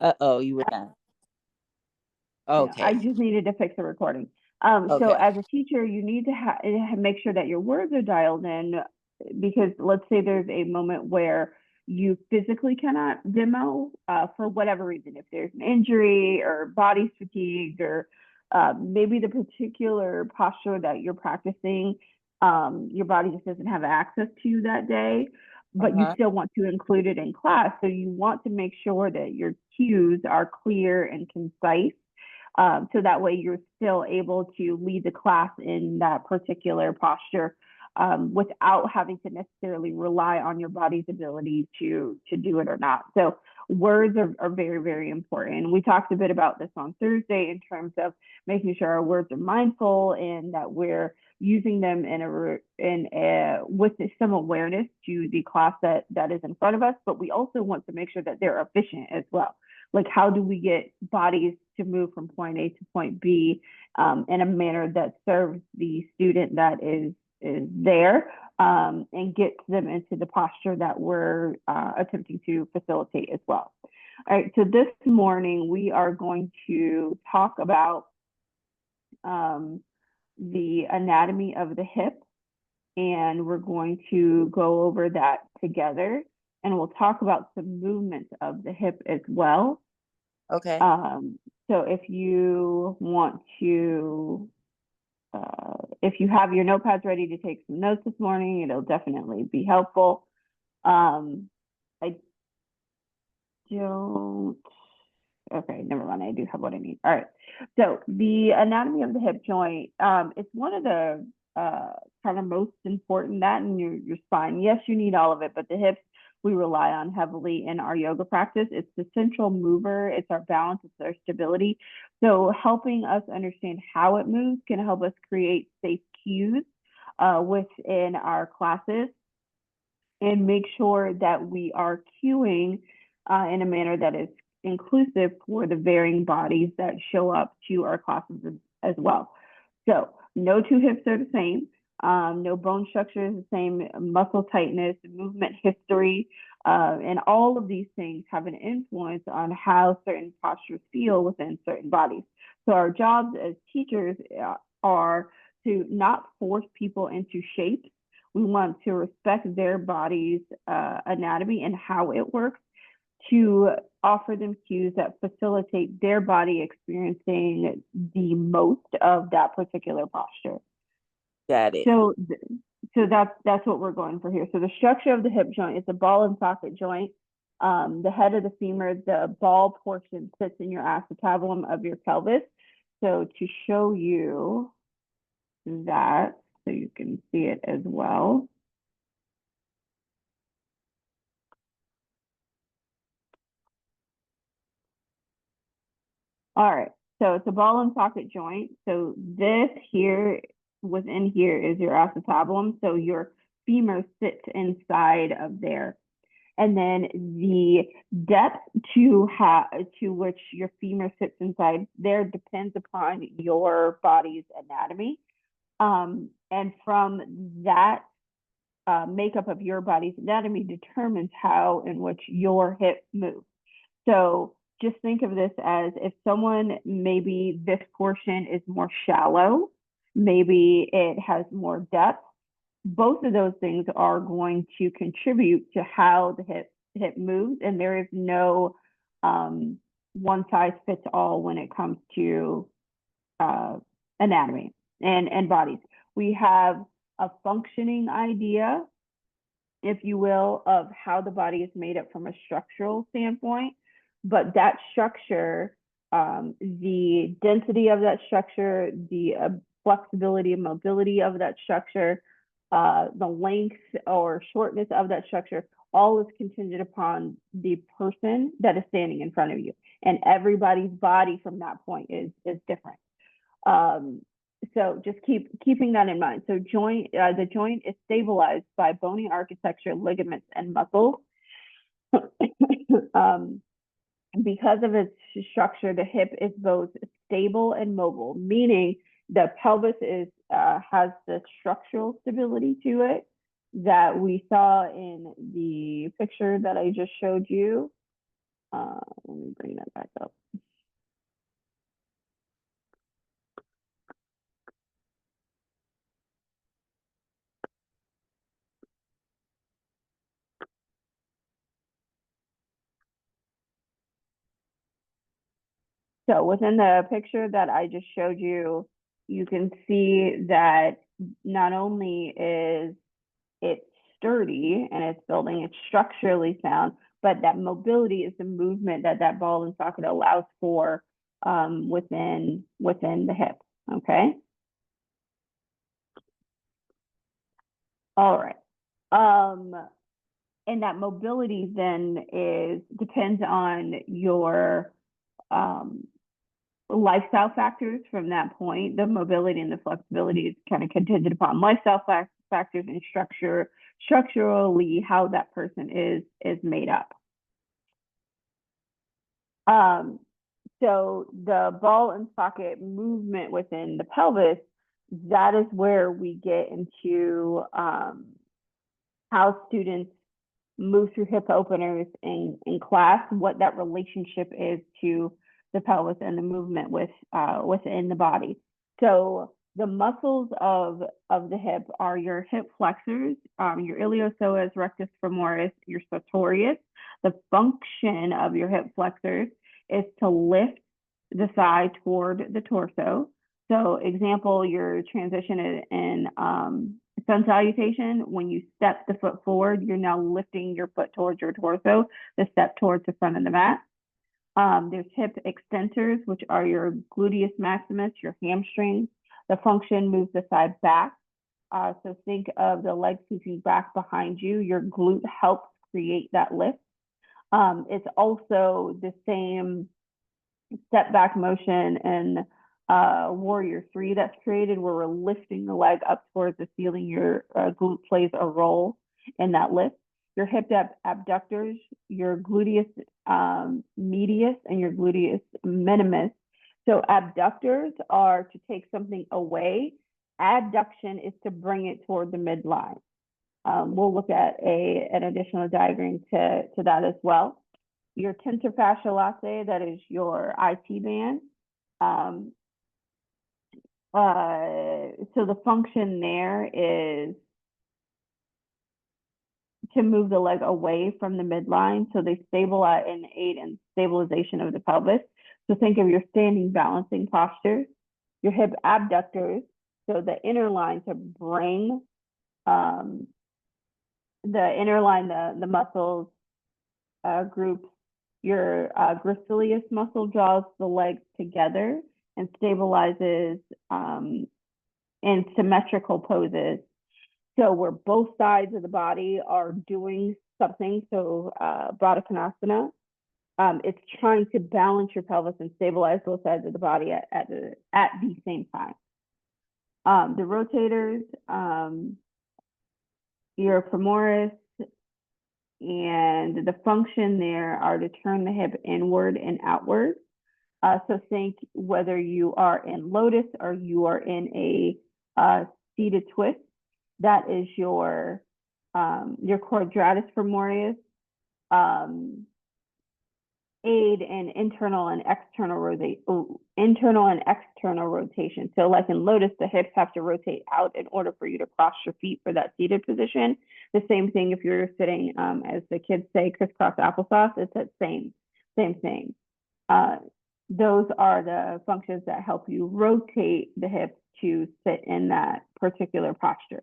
Uh-oh, you were not. Yeah, I Okay. just needed to fix the recording. So Okay. as a teacher, you need to make sure that your words are dialed in, because let's say there's a moment where you physically cannot demo for whatever reason, if there's an injury or body's fatigued, or maybe the particular posture that you're practicing, your body just doesn't have access to that day, but you Uh-huh. still want to include it in class. So you want to make sure that your cues are clear and concise, so that way you're still able to lead the class in that particular posture, without having to necessarily rely on your body's ability to do it or not. So words are very, very important. We talked a bit about this on Thursday in terms of making sure our words are mindful and that we're using them with some awareness to the class that is in front of us. But we also want to make sure that they're efficient as well. Like, how do we get bodies to move from point A to point B, in a manner that serves the student that is there, and gets them into the posture that we're attempting to facilitate as well. All right, so this morning we are going to talk about um, the anatomy of the hip, and we're going to go over that together, and we'll talk about some movement of the hip as well. Okay. Um, so if you have your notepads ready to take some notes this morning, it'll definitely be helpful. Um, I don't, okay, never mind. I do have what I need. All right. So the anatomy of the hip joint, it's one of the kind of most important, that and your spine. Yes, you need all of it, but the hips we rely on heavily in our yoga practice. It's the central mover, it's our balance, it's our stability. So helping us understand how it moves can help us create safe cues within our classes, and make sure that we are cueing in a manner that is inclusive for the varying bodies that show up to our classes as well. So no two hips are the same. No bone structure is the same. Muscle tightness, movement history, and all of these things have an influence on how certain postures feel within certain bodies. So our jobs as teachers are to not force people into shapes. We want to respect their body's anatomy and how it works, to offer them cues that facilitate their body experiencing the most of that particular posture. Got it. So, so that's what we're going for here. So the structure of the hip joint is a ball and socket joint. The head of the femur, the ball portion, sits in your acetabulum of your pelvis. So to show you that, so you can see it as well. All right, so it's a ball and socket joint. So this here, within here, is your acetabulum. So your femur sits inside of there. And then the depth to which your femur sits inside there depends upon your body's anatomy. And from that makeup of your body's anatomy determines how in which your hip moves. So just think of this as, if someone, maybe this portion is more shallow, maybe it has more depth, both of those things are going to contribute to how the hip moves, and there is no one size fits all when it comes to uh, anatomy and bodies. We have a functioning idea, if you will, of how the body is made up from a structural standpoint. But that structure, the density of that structure, the flexibility and mobility of that structure, the length or shortness of that structure, all is contingent upon the person that is standing in front of you. And everybody's body from that point is different. Um, so just keeping that in mind. So the joint is stabilized by bony architecture, ligaments, and muscles. um, because of its structure, the hip is both stable and mobile, meaning the pelvis has the structural stability to it that we saw in the picture that I just showed you. Let me bring that back up. So within the picture that I just showed you, you can see that not only is it sturdy and it's building, it's structurally sound, but that mobility is the movement that that ball and socket allows for within the hip. Okay. All right. And that mobility then depends on your lifestyle factors from that point. The mobility and the flexibility is kind of contingent upon lifestyle factors and structurally how that person is made up. So the ball and socket movement within the pelvis, that is where we get into how students move through hip openers in class, what that relationship is to the pelvis and the movement within the body. So the muscles of the hip are your hip flexors, your iliopsoas, rectus femoris, your sartorius. The function of your hip flexors is to lift the thigh toward the torso. So example, your transition in sun salutation, when you step the foot forward, you're now lifting your foot towards your torso, the step towards the front of the mat. There's hip extensors, which are your gluteus maximus, your hamstrings. The function moves the thigh back. So think of the leg scooping back behind you. Your glute helps create that lift. It's also the same step back motion and Warrior 3 that's created where we're lifting the leg up towards the ceiling. Your glute plays a role in that lift. Your hip abductors, your gluteus medius and your gluteus minimus. So abductors are to take something away. Adduction is to bring it toward the midline. We'll look at an additional diagram to that as well. Your tensor fasciae latae, that is your IT band. So the function there is to move the leg away from the midline so they stabilize and aid in stabilization of the pelvis. So think of your standing balancing posture. Your hip abductors, so the inner line to bring the inner line, the muscles groups. Your gracilis muscle draws the legs together and stabilizes in symmetrical poses. So where both sides of the body are doing something, so Baddha Konasana, it's trying to balance your pelvis and stabilize both sides of the body at the same time. The rotators, your femoris, and the function there are to turn the hip inward and outward. So think whether you are in lotus or you are in a seated twist, that is your quadratus femoris, aid in internal and external rotation. So like in lotus, the hips have to rotate out in order for you to cross your feet for that seated position. The same thing if you're sitting, as the kids say, crisscross applesauce, it's that same thing. Those are the functions that help you rotate the hips to sit in that particular posture.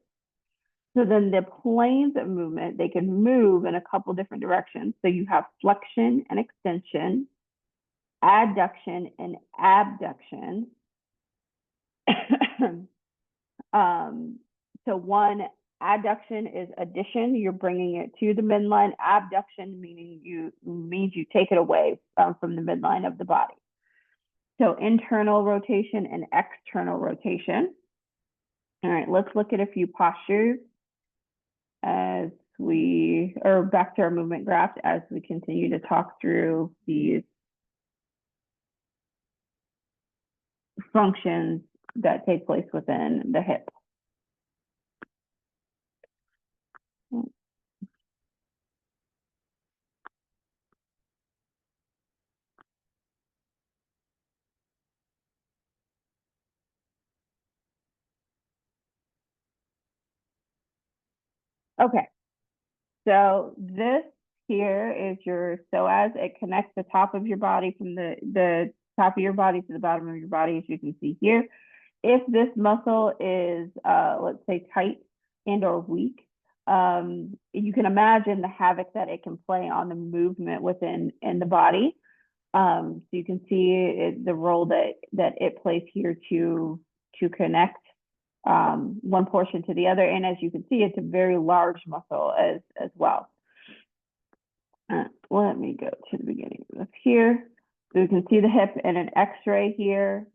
So then the planes of movement, they can move in a couple different directions. So you have flexion and extension, adduction and abduction. So one, adduction is addition, you're bringing it to the midline. Abduction means you take it away from the midline of the body. So internal rotation and external rotation. All right, let's look at a few postures as we are back to our movement graph as we continue to talk through these functions that take place within the hip. Okay. So this here is your psoas. It connects the top of your body from the top of your body to the bottom of your body, as you can see here. If this muscle is, let's say, tight and or weak, you can imagine the havoc that it can play on the movement within the body. So you can see the role that it plays here to connect one portion to the other. And as you can see, it's a very large muscle as well. Let me go to the beginning of this here. So you can see the hip in an x-ray here.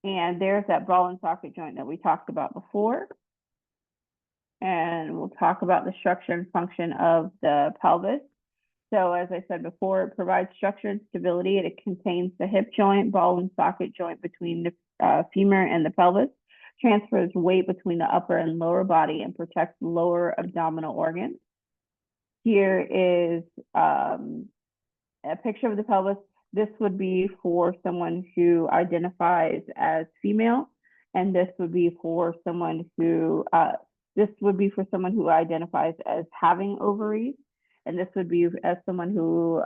And there's that ball and socket joint that we talked about before. And we'll talk about the structure and function of the pelvis. So as I said before, it provides structure and stability. It contains the hip joint, ball and socket joint between the femur and the pelvis, transfers weight between the upper and lower body, and protects lower abdominal organs. Here is a picture of the pelvis. This would be for someone who identifies as female, and this would be for someone who identifies as having ovaries, and this would be as someone who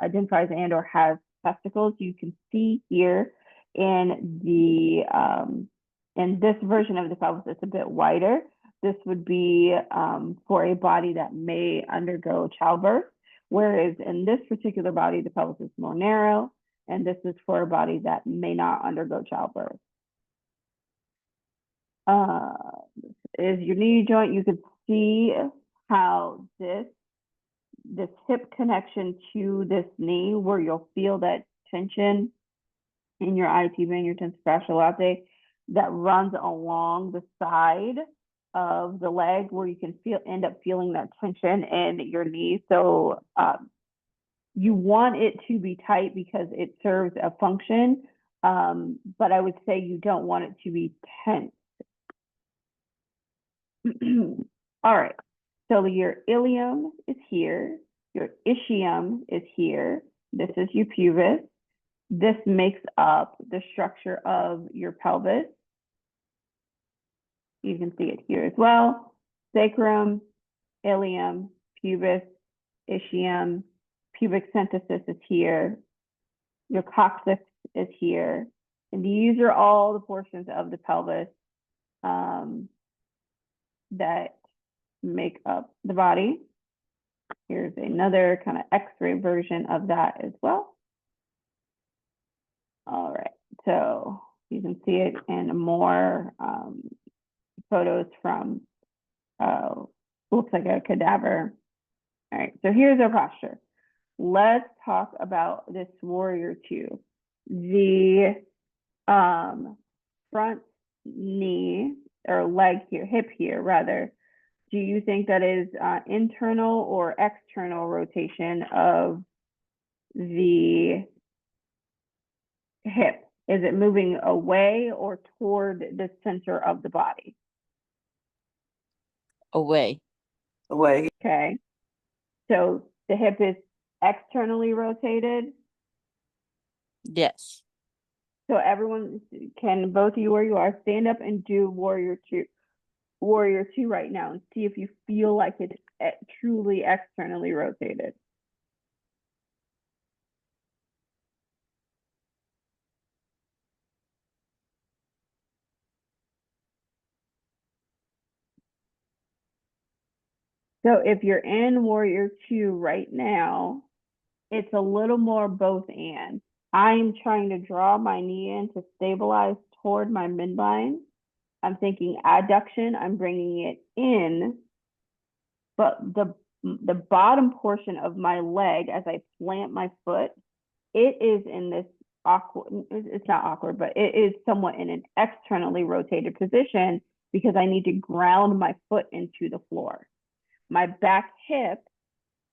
identifies and or has testicles. You can see here in the in this version of the pelvis, it's a bit wider. This would be for a body that may undergo childbirth, whereas in this particular body, the pelvis is more narrow, and this is for a body that may not undergo childbirth. This is your knee joint. You can see how this hip connection to this knee, where you'll feel that tension in your IT band, your tensor fasciae latae, that runs along the side of the leg, where you can end up feeling that tension in your knee. So you want it to be tight because it serves a function, but I would say you don't want it to be tense. All right, so your ilium is here, your ischium is here, this is your pubis. This makes up the structure of your pelvis. You can see it here as well. Sacrum, ilium, pubis, ischium, pubic symphysis is here. Your coccyx is here. And these are all the portions of the pelvis that make up the body. Here's another kind of x-ray version of that as well. All right, so you can see it in more photos from, looks like a cadaver. All right, so here's our posture. Let's talk about this warrior two. The front knee or leg here, hip here rather, do you think that is internal or external rotation of the hip? Is it moving away or toward the center of the body? Away. Away. Okay. So the hip is externally rotated? Yes. So everyone, can both of you where you are stand up and do warrior two right now and see if you feel like it's truly externally rotated. So if you're in warrior two right now, it's a little more both and. I'm trying to draw my knee in to stabilize toward my midline. I'm thinking adduction, I'm bringing it in, but the bottom portion of my leg, as I plant my foot, it is in this awkward, it's not awkward, but it is somewhat in an externally rotated position because I need to ground my foot into the floor. My back hip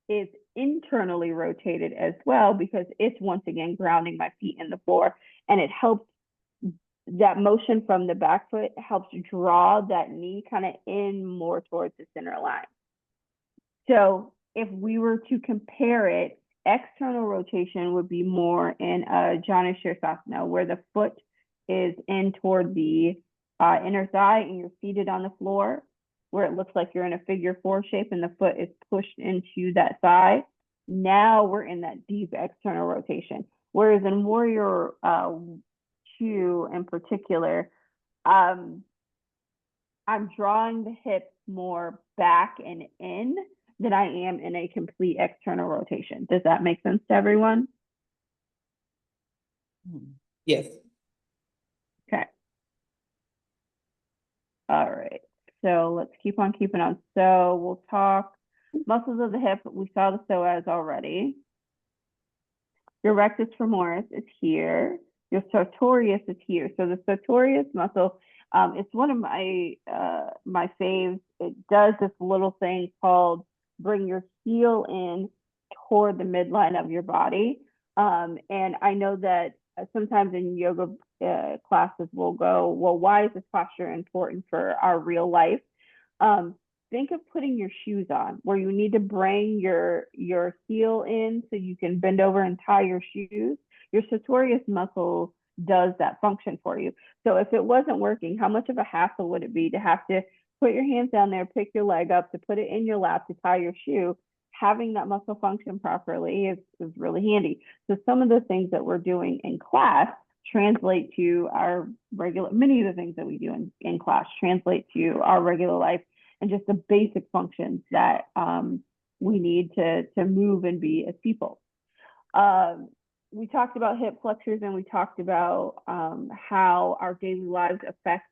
is internally rotated as well because it's once again grounding my feet in the floor, and it helps, that motion from the back foot helps draw that knee kind of in more towards the center line. So if we were to compare it, external rotation would be more in a Janu Sirsasana, where the foot is in toward the inner thigh and you're seated on the floor. where it looks like you're in a figure 4 shape and the foot is pushed into that thigh. Now we're in that deep external rotation. Whereas in Warrior 2 in particular, I'm drawing the hips more back and in than I am in a complete external rotation. Does that make sense to everyone? Yes. Okay. All right. So let's keep on keeping on. So we'll talk muscles of the hip. We saw the psoas already. Your rectus femoris is here. Your sartorius is here. So the sartorius muscle, it's one of my my faves. It does this little thing called bring your heel in toward the midline of your body. And I know that sometimes in yoga classes we'll go, well, why is this posture important for our real life? Think of putting your shoes on where you need to bring your heel in so you can bend over and tie your shoes. Your sartorius muscle does that function for you. So if it wasn't working, how much of a hassle would it be to have to put your hands down there, pick your leg up, to put it in your lap, to tie your shoe? Having that muscle function properly is really handy. So some of the things that we're doing in class translate to our regular, many of the things that we do in class translate to our regular life, and just the basic functions that we need to move and be as people. We talked about hip flexors, and we talked about how our daily lives affect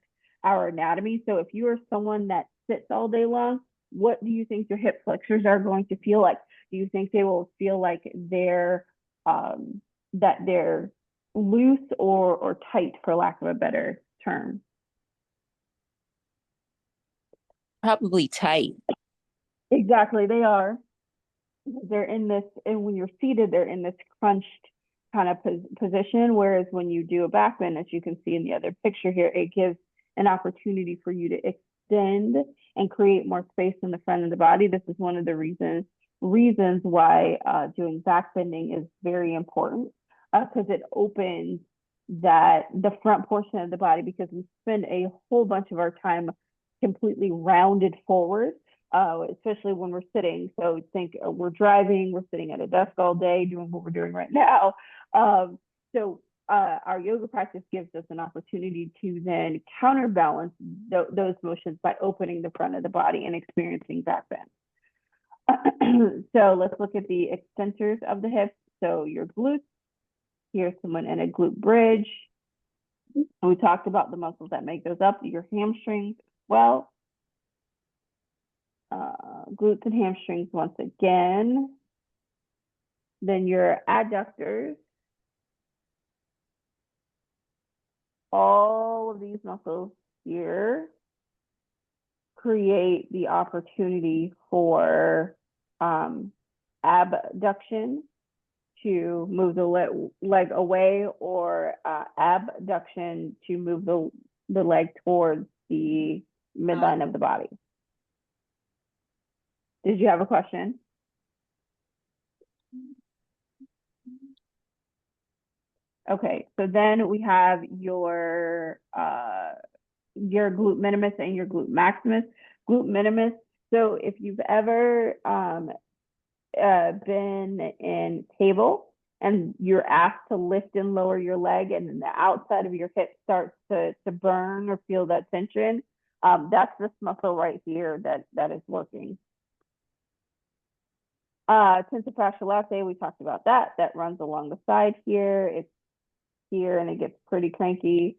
our anatomy. So if you are someone that sits all day long, what do you think your hip flexors are going to feel like? Do you think they will feel like they're that they're loose or tight, for lack of a better term? Probably tight. Exactly, they are. They're in this, and when you're seated, they're in this crunched kind of position. Whereas when you do a back bend, as you can see in the other picture here, it gives an opportunity for you to extend and create more space in the front of the body. This is one of the reasons why doing back bending is very important, because it opens the front portion of the body, because we spend a whole bunch of our time completely rounded forward, especially when we're sitting. So think we're driving, we're sitting at a desk all day doing what we're doing right now. Our yoga practice gives us an opportunity to then counterbalance those motions by opening the front of the body and experiencing back bend. So let's look at the extensors of the hips. So your glutes, here's someone in a glute bridge. And we talked about the muscles that make those up, your hamstrings as well. Glutes and hamstrings once again. Then your adductors. All of these muscles here create the opportunity for abduction, to move the leg away, or abduction to move the leg towards the midline of the body. Did you have a question? Okay, so then we have your glute minimus and your glute maximus. Glute minimus, so if you've ever been in table and you're asked to lift and lower your leg, and then the outside of your hip starts to burn or feel that tension, that's this muscle right here that is working. Tensor fasciae latae, we talked about that. That runs along the side here. It's here and it gets pretty cranky.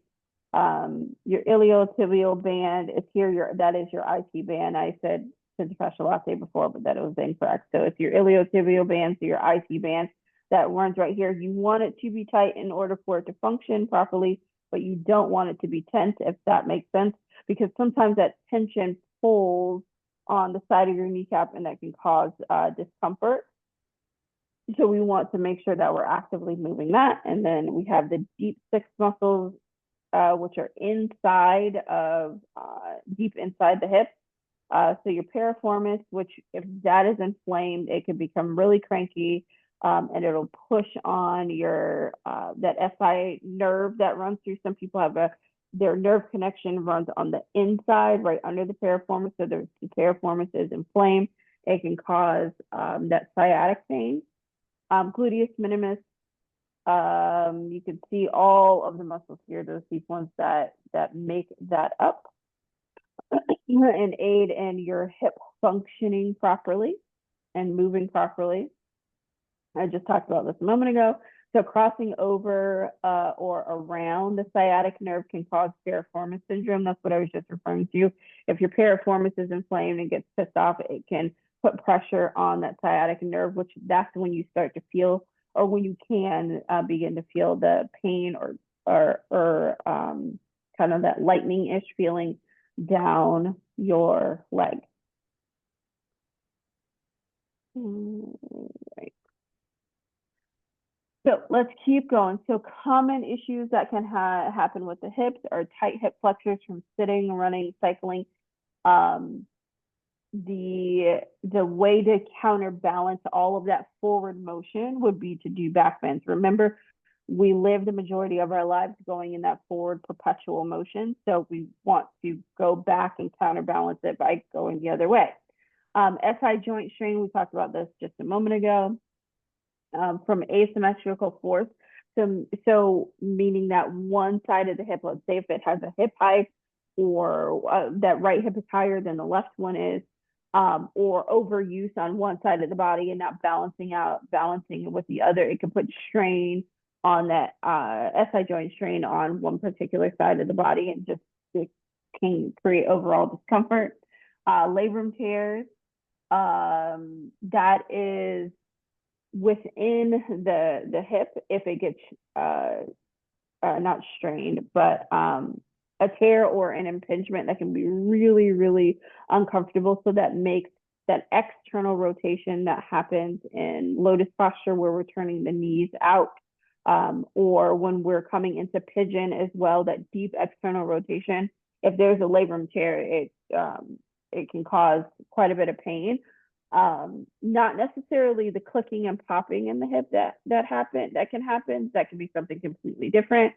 Your iliotibial band is here. That is your IT band. I said tensor fasciae latae before, but that was incorrect. So it's your iliotibial band, so your IT band that runs right here. You want it to be tight in order for it to function properly, but you don't want it to be tense, if that makes sense, because sometimes that tension pulls on the side of your kneecap and that can cause discomfort. So we want to make sure that we're actively moving that. And then we have the deep six muscles, which are inside of, deep inside the hip. So your piriformis, which if that is inflamed, it can become really cranky, and it'll push on your, that SI nerve that runs through. Some people have a their nerve connection runs on the inside, right under the piriformis. So the piriformis is inflamed. It can cause that sciatic pain. Gluteus minimus, you can see all of the muscles here, those deep ones that make that up and aid in your hip functioning properly and moving properly. I just talked about this a moment ago. So crossing over or around the sciatic nerve can cause piriformis syndrome. That's what I was just referring to. If your piriformis is inflamed and gets pissed off, it can put pressure on that sciatic nerve, which that's when you start to feel, or when you can begin to feel the pain or kind of that lightning-ish feeling down your leg. Right. So let's keep going. So common issues that can happen with the hips are tight hip flexors from sitting, running, cycling. The way to counterbalance all of that forward motion would be to do back bends. Remember, we live the majority of our lives going in that forward perpetual motion. So we want to go back and counterbalance it by going the other way. SI joint strain, we talked about this just a moment ago. From asymmetrical force. So meaning that one side of the hip, let's say if it has a hip height or that right hip is higher than the left one is, or overuse on one side of the body and not balancing it with the other, it can put strain on that SI joint strain on one particular side of the body and just it can create overall discomfort. Labrum tears, that is within the hip if it gets not strained, but a tear or an impingement that can be really, really uncomfortable. So that makes that external rotation that happens in lotus posture where we're turning the knees out, or when we're coming into pigeon as well, that deep external rotation. If there's a labrum tear, it can cause quite a bit of pain. Not necessarily the clicking and popping in the hip that can happen. That can be something completely different,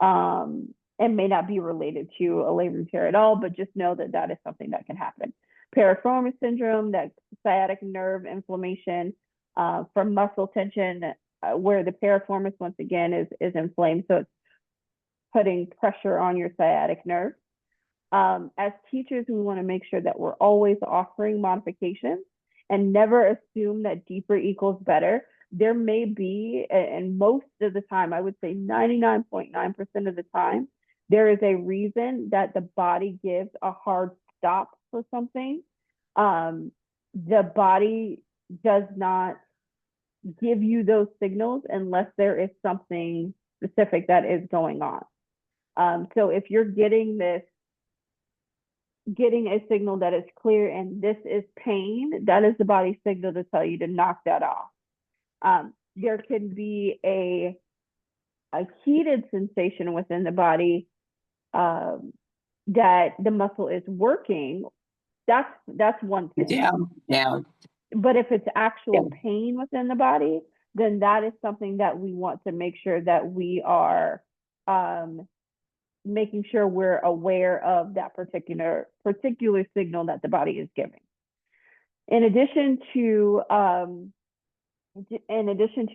and may not be related to a labrum tear at all, but just know that that is something that can happen. Piriformis syndrome, that sciatic nerve inflammation from muscle tension, where the piriformis once again is inflamed, so it's putting pressure on your sciatic nerve. As teachers, we want to make sure that we're always offering modifications and never assume that deeper equals better. There may be, and most of the time, I would say 99.9% of the time, there is a reason that the body gives a hard stop for something. The body does not give you those signals unless there is something specific that is going on. So if you're getting a signal that is clear and this is pain, that is the body's signal to tell you to knock that off. There can be a heated sensation within the body that the muscle is working. That's one thing. Down. But if it's actual pain within the body, then that is something that we want to make sure that we are making sure we're aware of that particular signal that the body is giving. In addition to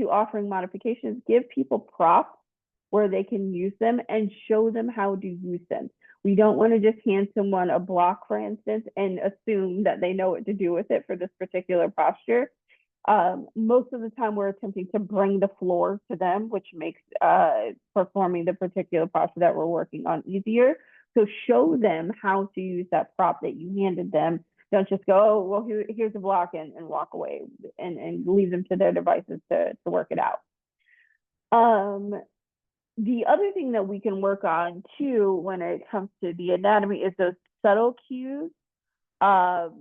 offering modifications, give people props where they can use them and show them how to use them. We don't want to just hand someone a block, for instance, and assume that they know what to do with it for this particular posture. Most of the time we're attempting to bring the floor to them, which makes performing the particular posture that we're working on easier. So show them how to use that prop that you handed them. Don't just go, oh, well, here's a block and walk away and leave them to their devices to work it out. The other thing that we can work on too when it comes to the anatomy is those subtle cues, those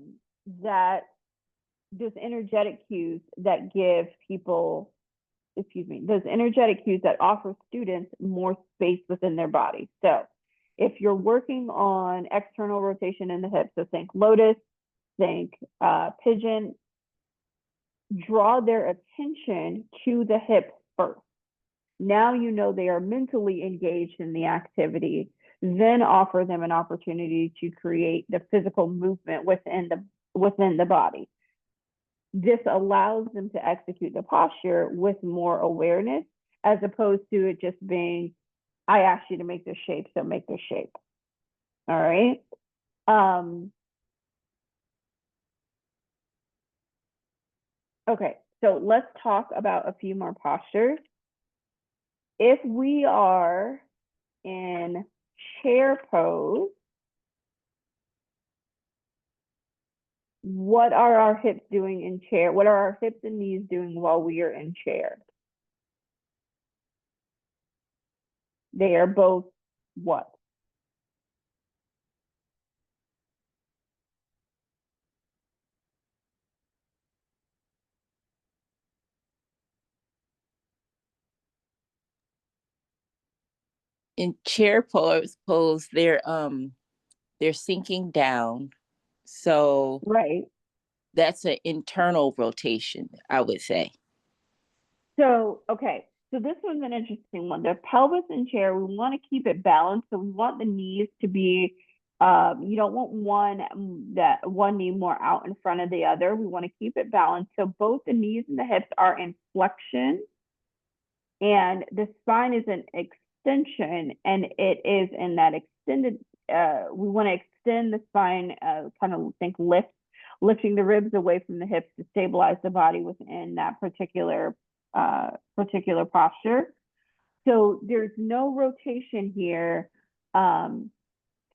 energetic cues that give people, those energetic cues that offer students more space within their body. So if you're working on external rotation in the hips, so think lotus, think pigeon, draw their attention to the hip first. Now you know they are mentally engaged in the activity. then offer them an opportunity to create the physical movement within the body. This allows them to execute the posture with more awareness, as opposed to it just being, I asked you to make this shape, so make this shape. All right. Okay, so let's talk about a few more postures. If we are in chair pose, what are our hips doing in chair? What are our hips and knees doing while we are in chair? They are both what? In chair pose, they're sinking down. So Right. that's an internal rotation, I would say. So, okay. So this one's an interesting one. The pelvis in chair, we want to keep it balanced. So we want the knees to be, you don't want one knee more out in front of the other. We want to keep it balanced. So both the knees and the hips are in flexion, and the spine is an extension, and it is in that extended, we want to extend the spine, kind of think lifting the ribs away from the hips to stabilize the body within that particular posture. So there's no rotation here,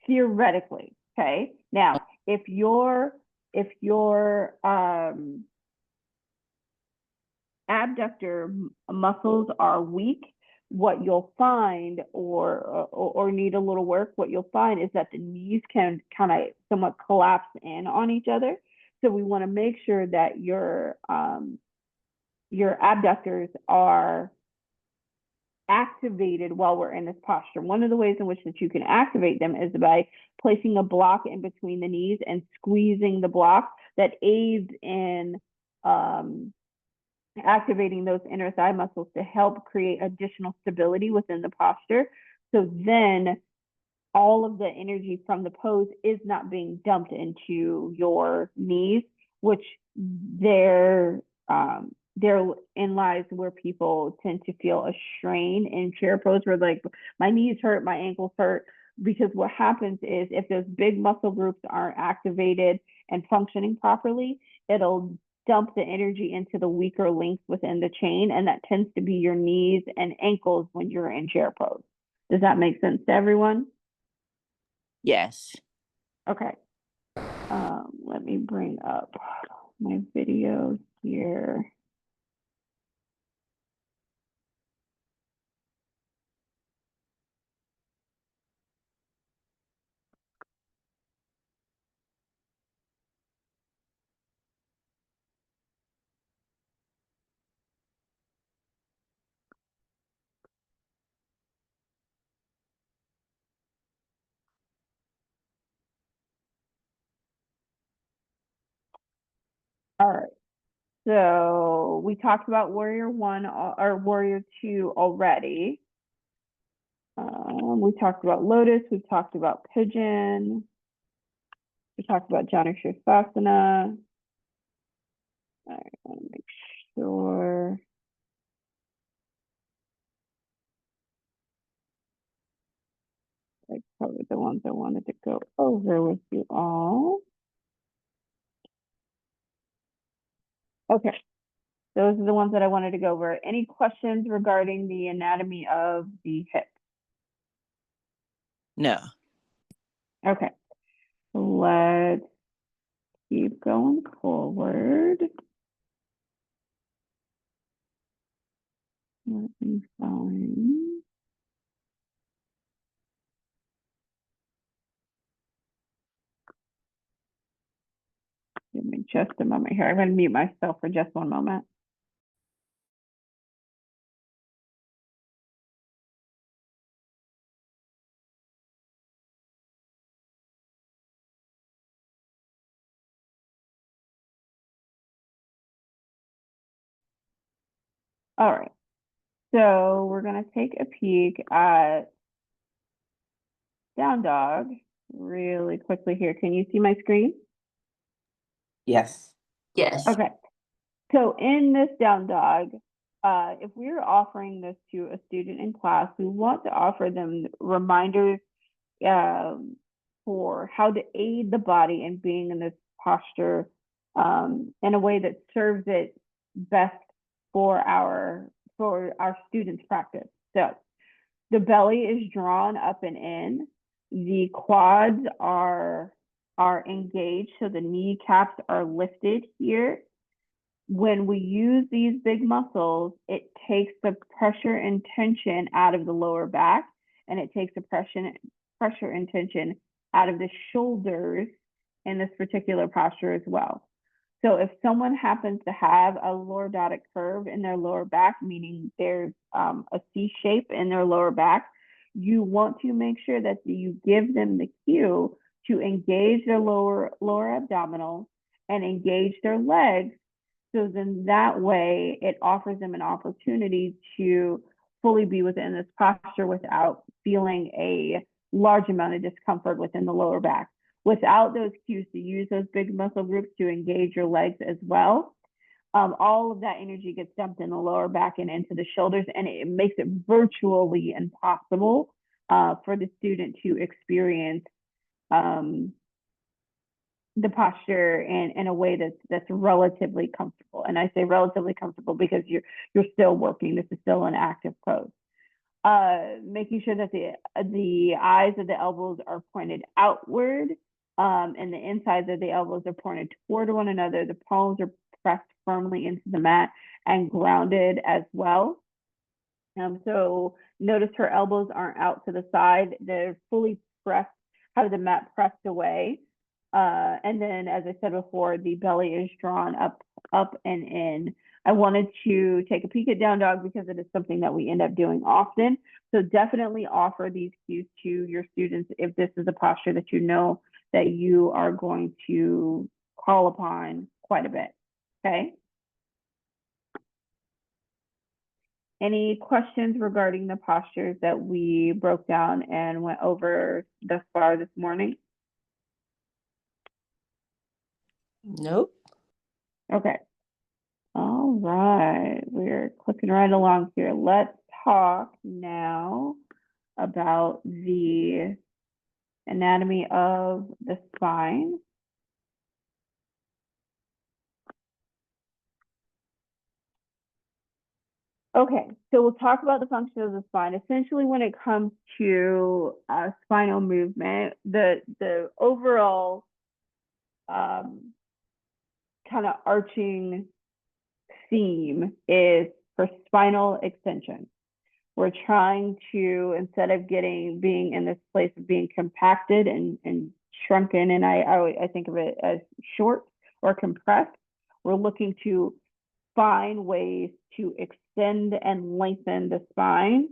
theoretically. Okay. Now, if your abductor muscles are weak, what you'll find, or need a little work, what you'll find is that the knees can kind of somewhat collapse in on each other. So we want to make sure that your abductors are activated while we're in this posture. One of the ways in which that you can activate them is by placing a block in between the knees and squeezing the block. That aids in activating those inner thigh muscles to help create additional stability within the posture. So then all of the energy from the pose is not being dumped into your knees, which therein lies where people tend to feel a strain in chair pose, where like my knees hurt, my ankles hurt, because what happens is if those big muscle groups aren't activated and functioning properly, it'll dump the energy into the weaker links within the chain, and that tends to be your knees and ankles when you're in chair pose. Does that make sense to everyone? Yes. Okay. Let me bring up my video here. All right. So we talked about Warrior 1 or Warrior 2 already. We talked about Lotus. We talked about Pigeon. We talked about Janu Sirsasana. All right, I want to make sure. I covered the ones I wanted to go over with you all. Okay, those are the ones that I wanted to go over. Any questions regarding the anatomy of the hip? No. Okay, let's keep going forward. Let me find. Give me just a moment here. I'm going to mute myself for just one moment. All right. So we're going to take a peek at down dog really quickly here. Can you see my screen? Yes. Yes. Okay. So in this down dog, if we're offering this to a student in class, we want to offer them reminders for how to aid the body in being in this posture in a way that serves it best for our students' practice. So the belly is drawn up and in. The quads are engaged, so the kneecaps are lifted here. When we use these big muscles, it takes the pressure and tension out of the lower back, and it takes the pressure and tension out of the shoulders in this particular posture as well. So if someone happens to have a lordotic curve in their lower back, meaning there's a C shape in their lower back, you want to make sure that you give them the cue to engage their lower abdominal and engage their legs. So then that way it offers them an opportunity to fully be within this posture without feeling a large amount of discomfort within the lower back. Without those cues to use those big muscle groups to engage your legs as well, all of that energy gets dumped in the lower back and into the shoulders, and it makes it virtually impossible for the student to experience the posture in a way that's relatively comfortable. And I say relatively comfortable because you're still working. This is still an active pose. Making sure that the eyes of the elbows are pointed outward, and the insides of the elbows are pointed toward one another. The palms are pressed firmly into the mat and grounded as well. So notice her elbows aren't out to the side. They're fully pressed, have the mat pressed away. And then, as I said before, the belly is drawn up and in. I wanted to take a peek at down dog because it is something that we end up doing often. So definitely offer these cues to your students if this is a posture that you know that you are going to call upon quite a bit. Okay. Any questions regarding the postures that we broke down and went over thus far this morning? Nope. Okay. All right, we're clicking right along here. Let's talk now about the anatomy of the spine. Okay, so we'll talk about the function of the spine. Essentially, when it comes to spinal movement, the overall kind of arching theme is for spinal extension. We're trying to, instead of being in this place of being compacted and shrunken, and I think of it as short or compressed, we're looking to find ways to extend and lengthen the spine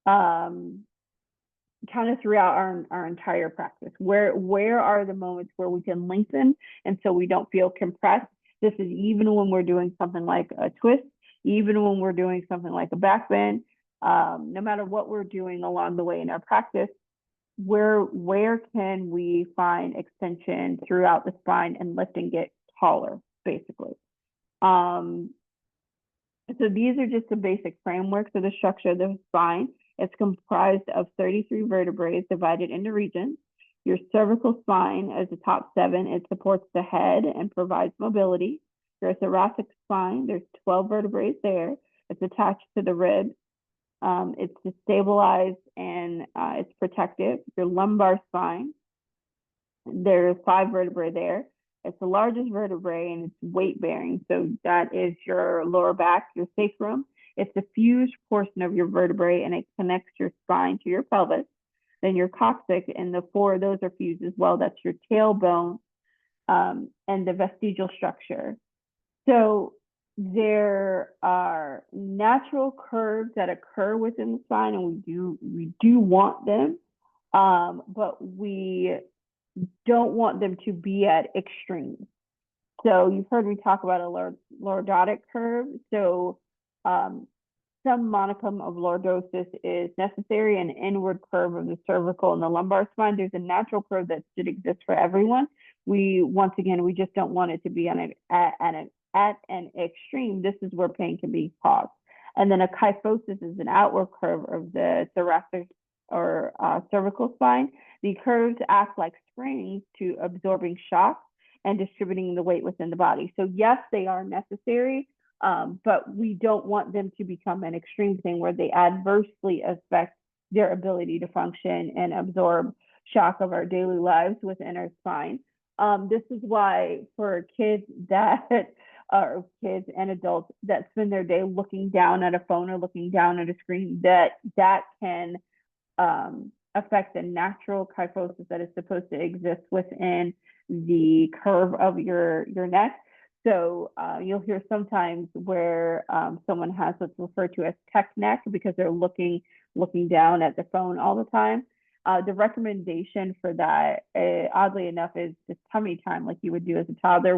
kind of throughout our entire practice. Where are the moments where we can lengthen and so we don't feel compressed? This is even when we're doing something like a twist, even when we're doing something like a back bend. No matter what we're doing along the way in our practice, where can we find extension throughout the spine and lift and get taller, basically? So these are just the basic frameworks of the structure of the spine. It's comprised of 33 vertebrae divided into regions. Your cervical spine is the top 7. It supports the head and provides mobility. Your thoracic spine, there's 12 vertebrae there. It's attached to the ribs. It's stabilized and it's protective. Your lumbar spine, there's 5 vertebrae there. It's the largest vertebrae and it's weight bearing. So that is your lower back, your sacrum. It's the fused portion of your vertebrae and it connects your spine to your pelvis. Then your coccyx, and the 4 of those are fused as well. That's your tailbone and the vestigial structure. So there are natural curves that occur within the spine, and we do want them, but we don't want them to be at extremes. So you've heard me talk about a lordotic curve. So some modicum of lordosis is necessary. An inward curve of the cervical and the lumbar spine. There's a natural curve that should exist for everyone. Once again, we just don't want it to be at an extreme. This is where pain can be caused. And then a kyphosis is an outward curve of the thoracic or cervical spine. The curves act like springs to absorbing shock and distributing the weight within the body. So yes, they are necessary, but we don't want them to become an extreme thing where they adversely affect their ability to function and absorb shock of our daily lives within our spine. This is why for kids that are kids and adults that spend their day looking down at a phone or looking down at a screen, that can affect the natural kyphosis that is supposed to exist within the curve of your neck. So you'll hear sometimes where someone has what's referred to as tech neck because they're looking down at the phone all the time. The recommendation for that, oddly enough, is just tummy time, like you would do as a toddler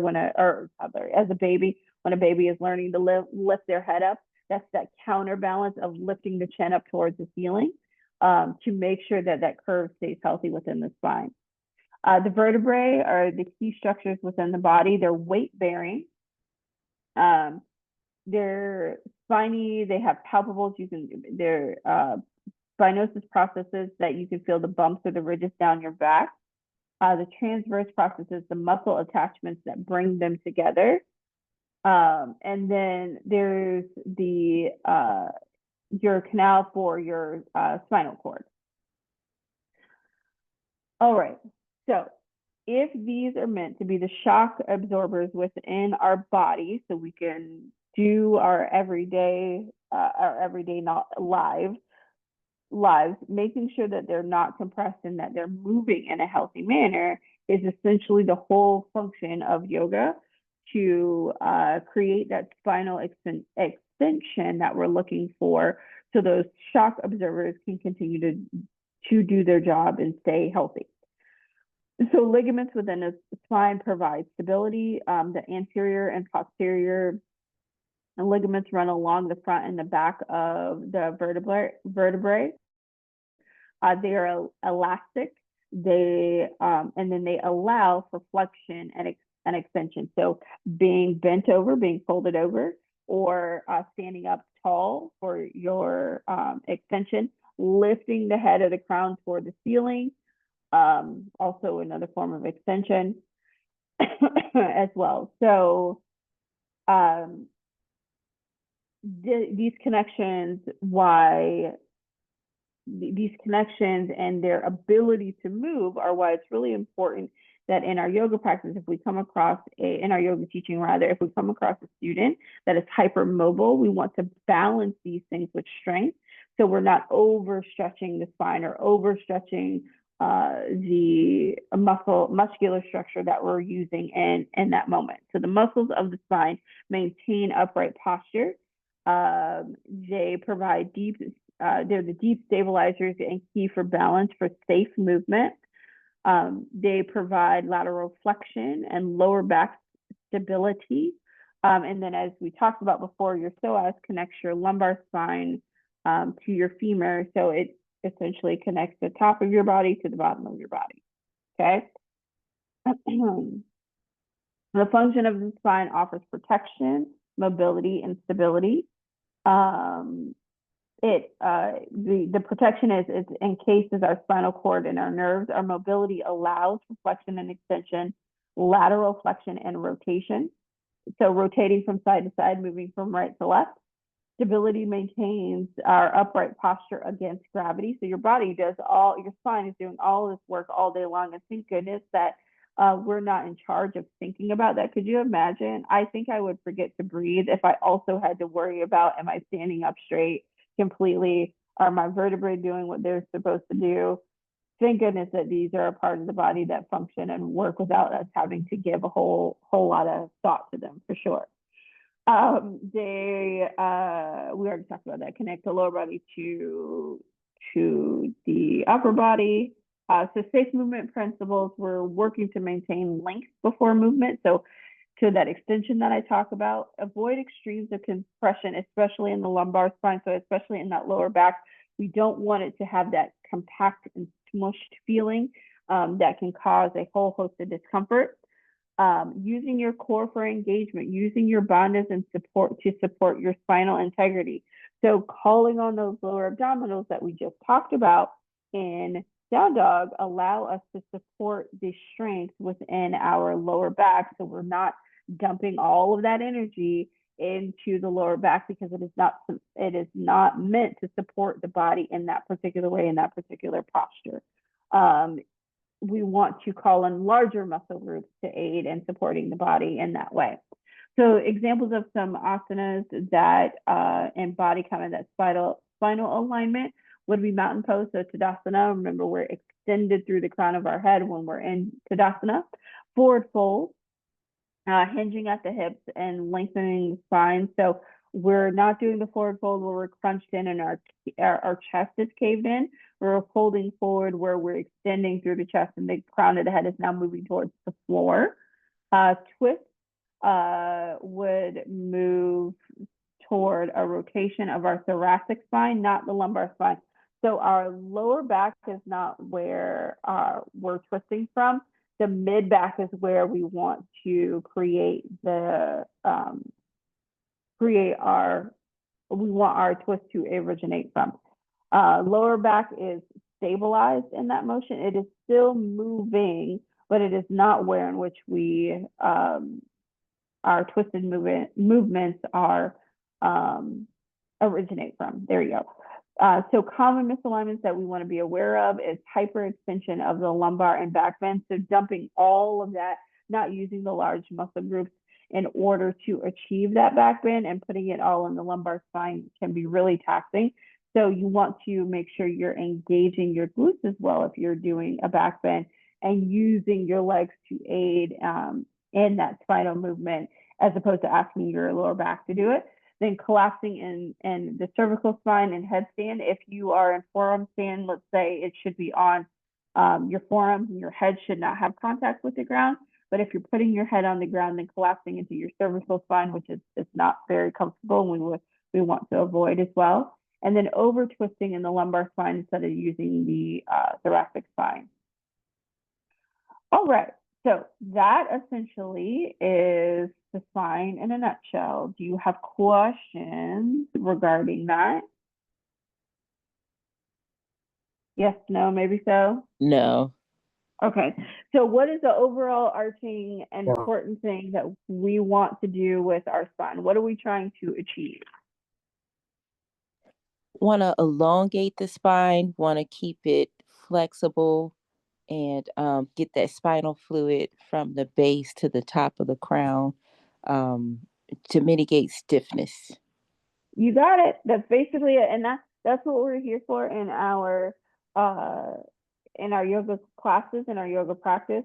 as a baby when a baby is learning to lift their head up. That's that counterbalance of lifting the chin up towards the ceiling to make sure that that curve stays healthy within the spine. The vertebrae are the key structures within the body. They're weight bearing. They're spiny. They have palpables. They're spinosis processes that you can feel the bumps or the ridges down your back. The transverse processes, the muscle attachments that bring them together. And then there's your canal for your spinal cord. All right, so if these are meant to be the shock absorbers within our body, so we can do our everyday lives, making sure that they're not compressed and that they're moving in a healthy manner is essentially the whole function of yoga to create that spinal extension that we're looking for, so those shock absorbers can continue to do their job and stay healthy. So ligaments within the spine provide stability. The anterior and posterior ligaments run along the front and the back of the vertebrae. They are elastic. And then they allow for flexion and extension. So being bent over, being folded over, or standing up tall for your extension, lifting the head of the crown toward the ceiling, also another form of extension as well. So these connections and their ability to move are why it's really important that in our yoga practice, if we come across in our yoga teaching rather, if we come across a student that is hypermobile, we want to balance these things with strength. So we're not overstretching the spine or overstretching the muscular structure that we're using in that moment. So the muscles of the spine maintain upright posture. They provide they're the deep stabilizers and key for balance for safe movement. They provide lateral flexion and lower back stability. And then as we talked about before, your psoas connects your lumbar spine to your femur. So it essentially connects the top of your body to the bottom of your body, okay? The function of the spine offers protection, mobility, and stability. The protection it encases our spinal cord and our nerves. Our mobility allows for flexion and extension, lateral flexion and rotation. So rotating from side to side, moving from right to left. Stability maintains our upright posture against gravity. So your spine is doing all this work all day long. And thank goodness that we're not in charge of thinking about that. Could you imagine? I think I would forget to breathe if I also had to worry about, am I standing up straight completely? Are my vertebrae doing what they're supposed to do? Thank goodness that these are a part of the body that function and work without us having to give a whole lot of thought to them, for sure. We already talked about that, connect the lower body to the upper body. So safe movement principles, we're working to maintain length before movement. So So that extension that I talk about, avoid extremes of compression, especially in the lumbar spine. So especially in that lower back, we don't want it to have that compact and smushed feeling that can cause a whole host of discomfort. Using your core for engagement, using your bandhas and support to support your spinal integrity. So calling on those lower abdominals that we just talked about in down dog allow us to support the strength within our lower back, so we're not dumping all of that energy into the lower back, because it is not meant to support the body in that particular way, in that particular posture. We want to call on larger muscle groups to aid in supporting the body in that way. So examples of some asanas that embody kind of that spinal alignment would be mountain pose. So Tadasana, remember we're extended through the crown of our head when we're in Tadasana. Forward fold, hinging at the hips and lengthening the spine. So we're not doing the forward fold where we're crunched in and our chest is caved in. We're folding forward where we're extending through the chest and the crown of the head is now moving towards the floor. Twist would move toward a rotation of our thoracic spine, not the lumbar spine. So our lower back is not where we're twisting from. The mid back is where we want to create we want our twist to originate from. Lower back is stabilized in that motion. It is still moving, but it is not where in which we our twisted movements are originate from. There you go. So common misalignments that we want to be aware of is hyperextension of the lumbar and back bend. So dumping all of that, not using the large muscle groups in order to achieve that back bend, and putting it all in the lumbar spine can be really taxing. So you want to make sure you're engaging your glutes as well if you're doing a back bend, and using your legs to aid in that spinal movement, as opposed to asking your lower back to do it. Then collapsing in the cervical spine and headstand. If you are in forearm stand, let's say it should be on your forearms, and your head should not have contact with the ground. But if you're putting your head on the ground, then collapsing into your cervical spine, which is not very comfortable, and we want to avoid as well. And then over twisting in the lumbar spine instead of using the thoracic spine. All right, so that essentially is the spine in a nutshell. Do you have questions regarding that? Yes, no, maybe so? No. Okay, so what is the overall arching and important thing that we want to do with our spine? What are we trying to achieve? Want to elongate the spine, want to keep it flexible, and get that spinal fluid from the base to the top of the crown to mitigate stiffness. You got it. That's basically it, and that's what we're here for in our yoga classes, in our yoga practice.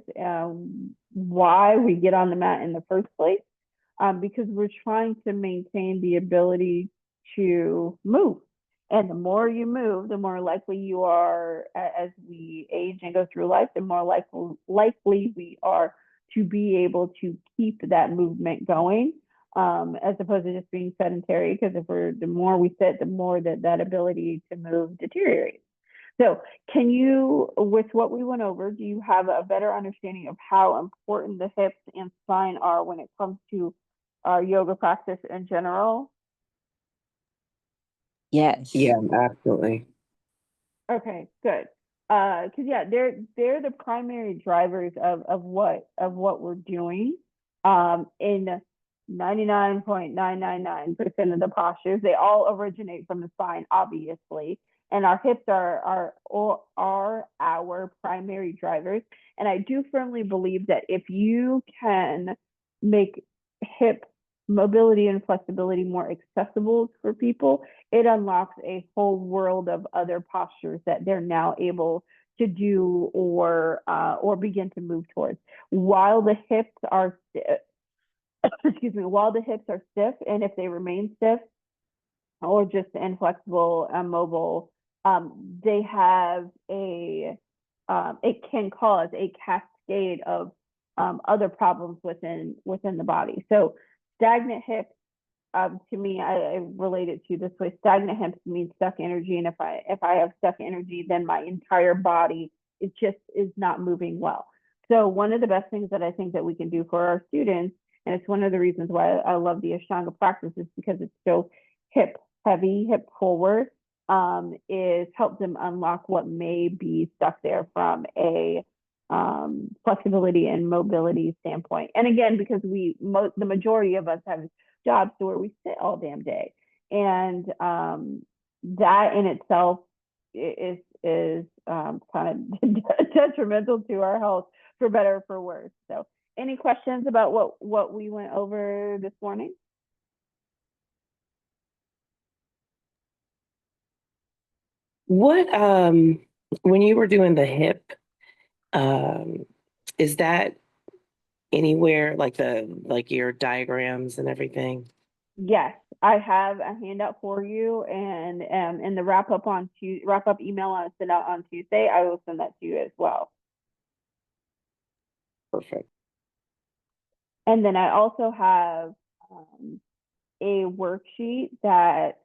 Why we get on the mat in the first place, because we're trying to maintain the ability to move. And the more you move, the more likely you are, as we age and go through life, the more likely we are to be able to keep that movement going, as opposed to just being sedentary. Because the more we sit, the more that ability to move deteriorates. So can you, with what we went over, do you have a better understanding of how important the hips and spine are when it comes to our yoga practice in general? Yes. Yeah, absolutely. Okay, good. Because yeah, they're the primary drivers of what we're doing. In 99.999% of the postures, they all originate from the spine, obviously. And our hips are our primary drivers. And I do firmly believe that if you can make hip mobility and flexibility more accessible for people, it unlocks a whole world of other postures that they're now able to do or begin to move towards. While the hips are while the hips are stiff, and if they remain stiff or just inflexible and mobile, they have it can cause a cascade of other problems within the body. So stagnant hips, to me, I relate it to this way: stagnant hips means stuck energy, and if I have stuck energy, then my entire body is not moving well. So one of the best things that I think that we can do for our students, and it's one of the reasons why I love the Ashtanga practice, is because it's so hip heavy, hip forward, is help them unlock what may be stuck there from a flexibility and mobility standpoint. And again, because the majority of us have jobs where we sit all damn day, and that in itself is kind of detrimental to our health, for better or for worse. So, any questions about what we went over this morning? What when you were doing the hip, um is that anywhere like your diagrams and everything? Yes, I have a handout for you, and in the wrap up email I sent out on Tuesday, I will send that to you as well. Perfect. And then I also have a worksheet that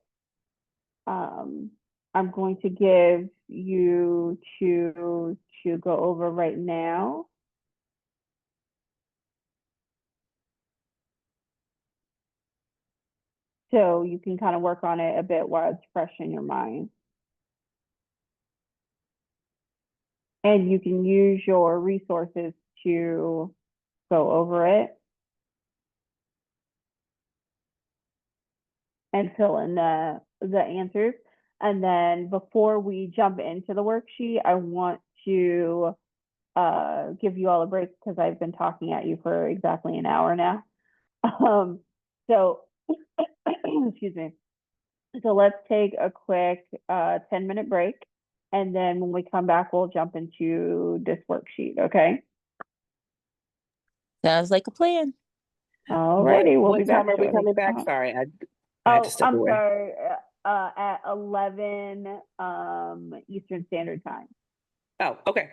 I'm going to give you to go over right now. So you can kind of work on it a bit while it's fresh in your mind. And you can use your resources to go over it and fill in the answers. And then before we jump into the worksheet, I want to give you all a break because I've been talking at you for exactly an hour now. So, excuse me. So let's take a quick 10-minute break. And then when we come back, we'll jump into this worksheet, okay? Sounds like a plan. All righty, we'll be What back time are we shortly. coming back? Sorry, I had to step I'm away. sorry, at 11 Eastern Standard Time. Oh, okay.